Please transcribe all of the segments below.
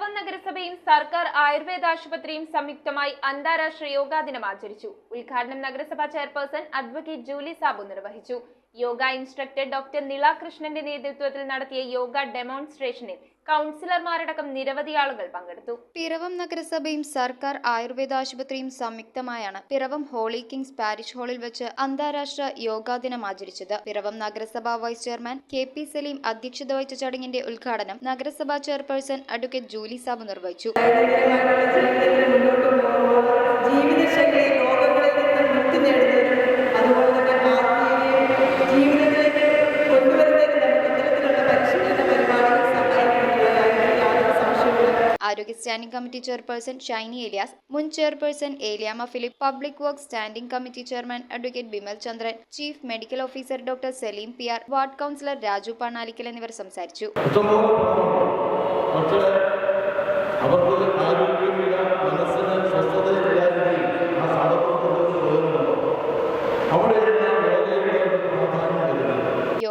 പിറവം നഗരസഭയും സർക്കാർ ആയുർവേദ ആശുപത്രിയും സംയുക്തമായി അന്താരാഷ്ട്ര യോഗാ ദിനം ആചരിച്ചു. ഉദ്ഘാടനം നഗരസഭാ ചെയർപേഴ്സൺ അഡ്വക്കേറ്റ് ജൂലി സാബു നിർവഹിച്ചു. യോഗ ഇൻസ്ട്രക്ടർ ഡോക്ടർ നിലാകൃഷ്ണന്റെ നേതൃത്വത്തിൽ നടത്തിയ യോഗ ഡെമോൺസ്ട്രേഷനിൽ കൗൺസിലർമാരടക്കം നിരവധി ആളുകൾ പങ്കെടുത്തു. പിറവം നഗരസഭയും സർക്കാർ ആയുർവേദ ആശുപത്രിയും സംയുക്തമായാണ് പിറവം ഹോളി കിങ്സ് പാരിഷ് ഹാളിൽ വെച്ച് അന്താരാഷ്ട്ര യോഗാ ദിനം ആചരിച്ചത്. പിറവം നഗരസഭാ വൈസ് ചെയർമാൻ KP സലീം അധ്യക്ഷത വഹിച്ച ചടങ്ങിന്റെ ഉദ്ഘാടനം നഗരസഭാ ചെയർപേഴ്സൺ അഡ്വക്കേറ്റ് ജൂലി സാബു നിർവഹിച്ചു. ആരോഗ്യ standing committee chairperson Shiny Elias, മുൻ chairperson Eliyamma Philip, public works standing committee chairman advocate Bimal Chandran, chief medical officer doctor Saleem PR, ward councillor Raju Panalickal എന്നിവർ സംസാരിച്ചു.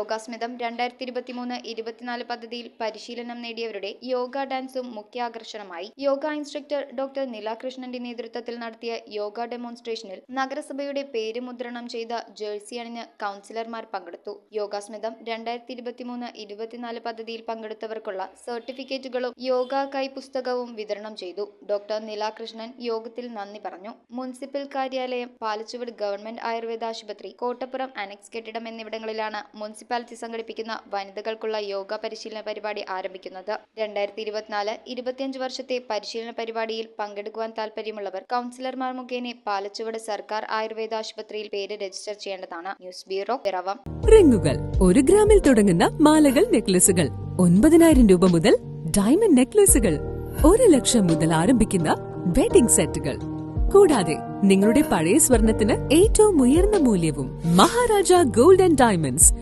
യോഗാസ്മിതം 2023-24 പദ്ധതിയിൽ പരിശീലനം നേടിയവരുടെ യോഗ ഡാൻസും മുഖ്യ ആകർഷണമായി. യോഗ ഇൻസ്ട്രക്ടർ ഡോക്ടർ നിലാകൃഷ്ണന്റെ നേതൃത്വത്തിൽ നടത്തിയ യോഗ ഡെമോൺസ്ട്രേഷനിൽ നഗരസഭയുടെ പേര് മുദ്രണം ചെയ്ത ജേഴ്സി അണിഞ്ഞ് കൗൺസിലർമാർ പങ്കെടുത്തു. യോഗാസ്മിതം 2023-24 പദ്ധതിയിൽ പങ്കെടുത്തവർക്കുള്ള സർട്ടിഫിക്കറ്റുകളും യോഗ കൈപുസ്തകവും വിതരണം ചെയ്തു. ഡോക്ടർ നിലാകൃഷ്ണൻ യോഗത്തിൽ നന്ദി പറഞ്ഞു. മുനിസിപ്പൽ കാര്യാലയം, പാലച്ചുവട് ഗവൺമെന്റ് ആയുർവേദ ആശുപത്രി, കോട്ടപ്പുറം അനക്സ് കെട്ടിടം എന്നിവിടങ്ങളിലാണ് മുനിസിപ്പാലിറ്റി സംഘടിപ്പിക്കുന്ന വനിതകൾക്കുള്ള യോഗ പരിശീലന പരിപാടി ആരംഭിക്കുന്നത്. 2024-25 വർഷത്തെ പരിശീലന പരിപാടിയിൽ പങ്കെടുക്കുവാൻ താൽപര്യമുള്ളവർ കൗൺസിലർമാർ മുഖേന പാലച്ചുവട് സർക്കാർ ആയുർവേദ ആശുപത്രിയിൽ പേര് രജിസ്റ്റർ ചെയ്യേണ്ടതാണ്. News bureau, Piravom. റിങ്ങുകൾ 1 ഗ്രാമിൽ തുടങ്ങുന്ന മാലകൾ, നെക്ലസുകൾ 9,000 രൂപ മുതൽ ഡയമണ്ട് നെക്ലസുകൾ 1 ലക്ഷം മുതൽ ആരംഭിക്കുന്ന വെഡിംഗ് സെറ്റുകൾ, കൂടാതെ നിങ്ങളുടെ പഴയ സ്വർണത്തിന് ഏറ്റവും ഉയർന്ന മൂല്യവും മഹാരാജ ഗോൾഡ് ആൻഡ് ഡയമണ്ട്സ്